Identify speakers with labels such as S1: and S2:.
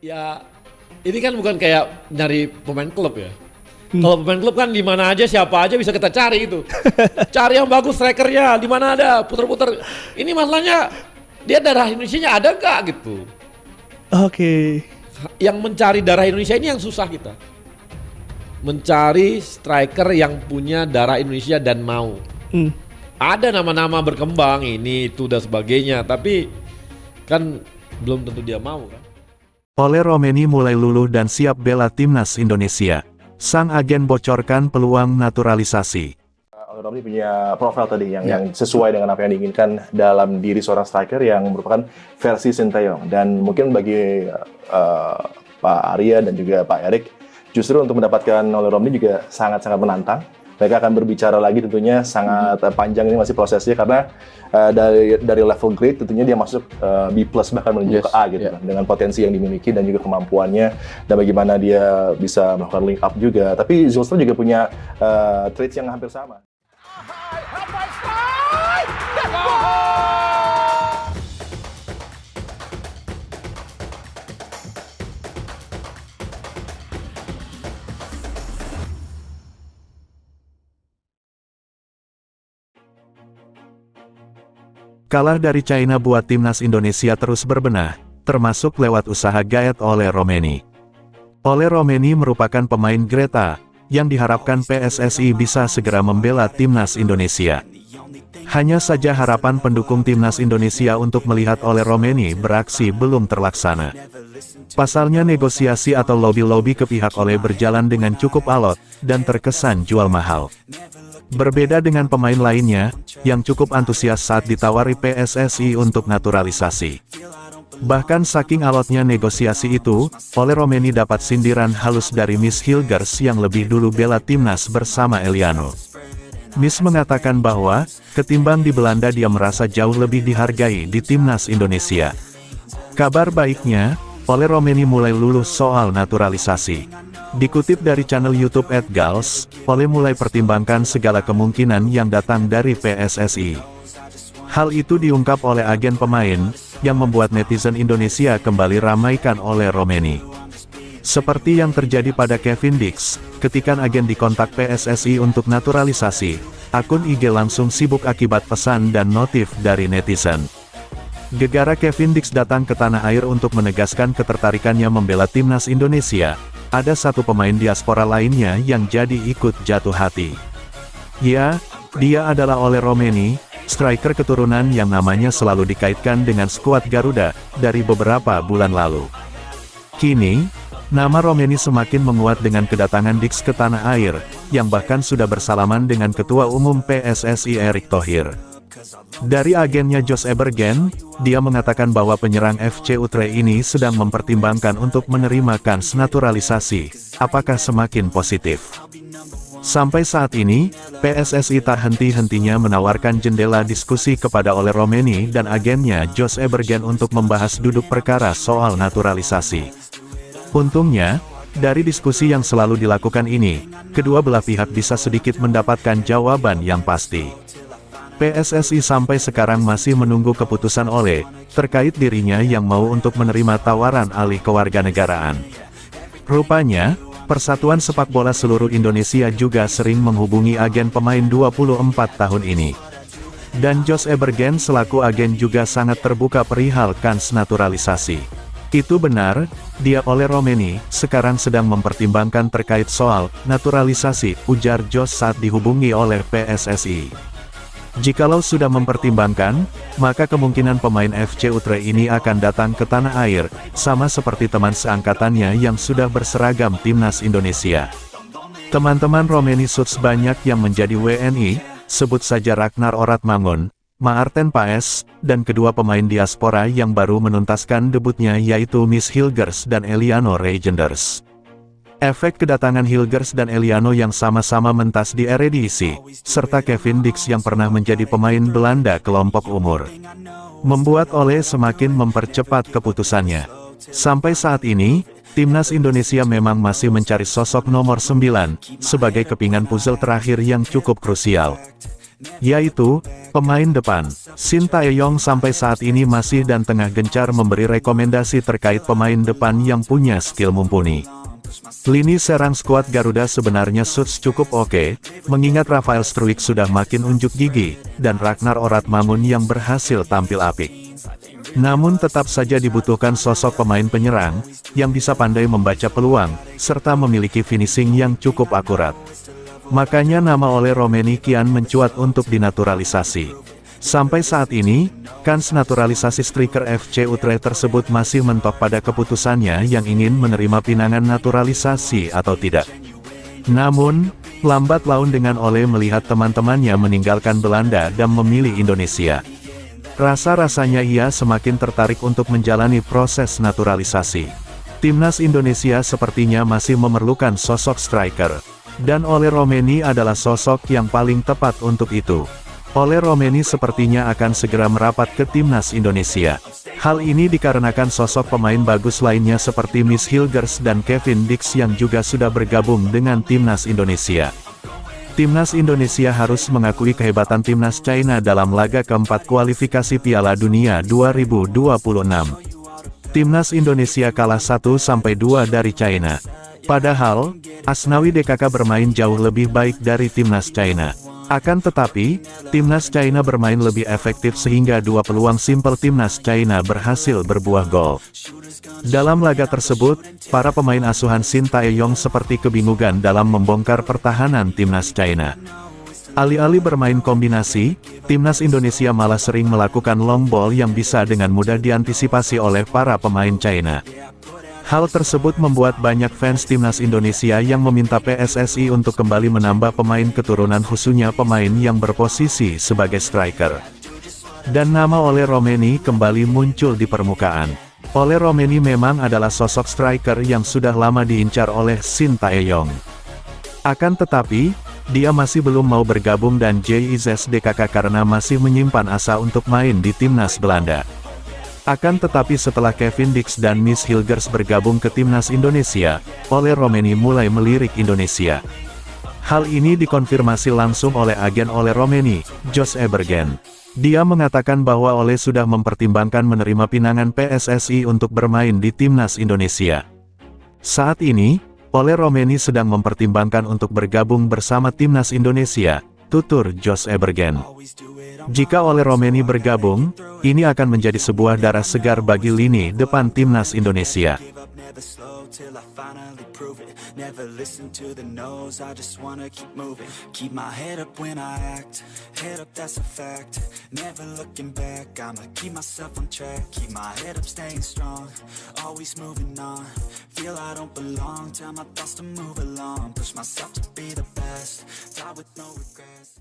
S1: Ya, ini kan bukan kayak nyari pemain klub ya. Kalau pemain klub kan di mana aja siapa aja bisa kita cari itu. Cari yang bagus strikernya, di mana ada, puter-puter. Ini masalahnya dia darah Indonesianya ada nggak gitu.
S2: Oke.
S1: Yang mencari darah Indonesia ini yang susah kita. Mencari striker yang punya darah Indonesia dan mau. Ada nama-nama berkembang ini itu dan sebagainya, tapi kan belum tentu dia mau kan.
S3: Ole Romeni mulai luluh dan siap bela timnas Indonesia. Sang agen bocorkan peluang naturalisasi.
S4: Ole Romeni punya profil tadi yang sesuai dengan apa yang diinginkan dalam diri seorang striker yang merupakan versi Sinteyong. Dan mungkin bagi Pak Arya dan juga Pak Erik, justru untuk mendapatkan Ole Romeni juga sangat-sangat menantang. Mereka akan berbicara lagi tentunya sangat panjang ini masih prosesnya karena dari level grade tentunya dia masuk B+ bahkan menuju ke A gitu kan, dengan potensi yang dimiliki dan juga kemampuannya dan bagaimana dia bisa melakukan link up juga. Tapi Zulstra juga punya traits yang hampir sama.
S3: Kalah dari China buat timnas Indonesia terus berbenah, termasuk lewat usaha gaet Ole Romeni. Ole Romeni merupakan pemain grade A, yang diharapkan PSSI bisa segera membela timnas Indonesia. Hanya saja harapan pendukung timnas Indonesia untuk melihat Ole Romeni beraksi belum terlaksana. Pasalnya negosiasi atau lobby-lobby ke pihak Ole berjalan dengan cukup alot, dan terkesan jual mahal. Berbeda dengan pemain lainnya, yang cukup antusias saat ditawari PSSI untuk naturalisasi. Bahkan saking alotnya negosiasi itu, Ole Romeni dapat sindiran halus dari Miss Hilgers yang lebih dulu bela timnas bersama Eliano. Miss mengatakan bahwa, ketimbang di Belanda dia merasa jauh lebih dihargai di timnas Indonesia. Kabar baiknya, Ole Romeni mulai luluh soal naturalisasi. Dikutip dari channel YouTube @gals, Ole mulai pertimbangkan segala kemungkinan yang datang dari PSSI. Hal itu diungkap oleh agen pemain, yang membuat netizen Indonesia kembali ramaikan Ole Romeni. Seperti yang terjadi pada Kevin Dix, ketika agen dikontak PSSI untuk naturalisasi, akun IG langsung sibuk akibat pesan dan notif dari netizen. Gegara Kevin Dix datang ke tanah air untuk menegaskan ketertarikannya membela timnas Indonesia. Ada satu pemain diaspora lainnya yang jadi ikut jatuh hati. Ya, dia adalah Ole Romeni, striker keturunan yang namanya selalu dikaitkan dengan skuad Garuda, dari beberapa bulan lalu. Kini, nama Romeni semakin menguat dengan kedatangan Dix ke tanah air, yang bahkan sudah bersalaman dengan Ketua Umum PSSI Erick Thohir. Dari agennya Jos Ebergen, dia mengatakan bahwa penyerang FC Utrecht ini sedang mempertimbangkan untuk menerima kans naturalisasi. Apakah semakin positif? Sampai saat ini, PSSI tak henti-hentinya menawarkan jendela diskusi kepada Ole Romeni dan agennya Jos Ebergen untuk membahas duduk perkara soal naturalisasi. Untungnya, dari diskusi yang selalu dilakukan ini, kedua belah pihak bisa sedikit mendapatkan jawaban yang pasti. PSSI sampai sekarang masih menunggu keputusan Ole, terkait dirinya yang mau untuk menerima tawaran alih kewarganegaraan. Rupanya, Persatuan Sepak Bola Seluruh Indonesia juga sering menghubungi agen pemain 24 tahun ini. Dan Jos Ebergen selaku agen juga sangat terbuka perihal kans naturalisasi. Itu benar, dia Ole Romeni, sekarang sedang mempertimbangkan terkait soal naturalisasi, ujar Jos saat dihubungi oleh PSSI. Jikalau sudah mempertimbangkan, maka kemungkinan pemain FC Utrecht ini akan datang ke tanah air, sama seperti teman seangkatannya yang sudah berseragam timnas Indonesia. Teman-teman Romeni Suits banyak yang menjadi WNI, sebut saja Ragnar Oratmangun, Maarten Paes, dan kedua pemain diaspora yang baru menuntaskan debutnya yaitu Miss Hilgers dan Eliano Reijenders. Efek kedatangan Hilgers dan Eliano yang sama-sama mentas di Eredivisie, serta Kevin Dix yang pernah menjadi pemain Belanda kelompok umur, membuat Ole semakin mempercepat keputusannya. Sampai saat ini, timnas Indonesia memang masih mencari sosok nomor 9, sebagai kepingan puzzle terakhir yang cukup krusial. yaitu pemain depan. Shin Tae-yong sampai saat ini masih dan tengah gencar memberi rekomendasi terkait pemain depan yang punya skill mumpuni. Lini serang skuad Garuda sebenarnya suits cukup oke, mengingat Rafael Struijk sudah makin unjuk gigi, dan Ragnar Oratmangun yang berhasil tampil apik. Namun tetap saja dibutuhkan sosok pemain penyerang, yang bisa pandai membaca peluang, serta memiliki finishing yang cukup akurat. Makanya nama Ole Romeni kian mencuat untuk dinaturalisasi. Sampai saat ini, kans naturalisasi striker FC Utrecht tersebut masih mentok pada keputusannya yang ingin menerima pinangan naturalisasi atau tidak. Namun, lambat laun dengan Ole melihat teman-temannya meninggalkan Belanda dan memilih Indonesia. Rasa-rasanya ia semakin tertarik untuk menjalani proses naturalisasi. Timnas Indonesia sepertinya masih memerlukan sosok striker. Dan Ole Romeni adalah sosok yang paling tepat untuk itu. Ole Romeni sepertinya akan segera merapat ke Timnas Indonesia. Hal ini dikarenakan sosok pemain bagus lainnya seperti Miss Hilgers dan Kevin Dix yang juga sudah bergabung dengan Timnas Indonesia. Timnas Indonesia harus mengakui kehebatan Timnas China dalam laga keempat kualifikasi Piala Dunia 2026. Timnas Indonesia kalah 1-2 dari China. Padahal, Asnawi DKK bermain jauh lebih baik dari Timnas China. Akan tetapi, Timnas China bermain lebih efektif sehingga dua peluang simpel Timnas China berhasil berbuah gol. Dalam laga tersebut, para pemain asuhan Shin Tae-yong seperti kebingungan dalam membongkar pertahanan Timnas China. Alih-alih bermain kombinasi, Timnas Indonesia malah sering melakukan long ball yang bisa dengan mudah diantisipasi oleh para pemain China. Hal tersebut membuat banyak fans Timnas Indonesia yang meminta PSSI untuk kembali menambah pemain keturunan khususnya pemain yang berposisi sebagai striker. Dan nama Ole Romeni kembali muncul di permukaan. Ole Romeni memang adalah sosok striker yang sudah lama diincar oleh Shin Tae-yong. Akan tetapi, dia masih belum mau bergabung dan JIZSDKK karena masih menyimpan asa untuk main di Timnas Belanda. Akan tetapi setelah Kevin Dix dan Miss Hilgers bergabung ke Timnas Indonesia, Ole Romeni mulai melirik Indonesia. Hal ini dikonfirmasi langsung oleh agen Ole Romeni, Jos Ebergen. Dia mengatakan bahwa Ole sudah mempertimbangkan menerima pinangan PSSI untuk bermain di Timnas Indonesia. Saat ini, Ole Romeni sedang mempertimbangkan untuk bergabung bersama Timnas Indonesia, tutur Jos Ebergen. Jika Ole Romeni bergabung, ini akan menjadi sebuah darah segar bagi lini depan Timnas Indonesia. Never listen to the no's, I just wanna keep moving. Keep my head up when I act, head up that's a fact. Never looking back, I'ma keep myself on track. Keep my head up staying strong, always moving on. Feel I don't belong, tell my thoughts to move along. Push myself to be the best, die with no regrets.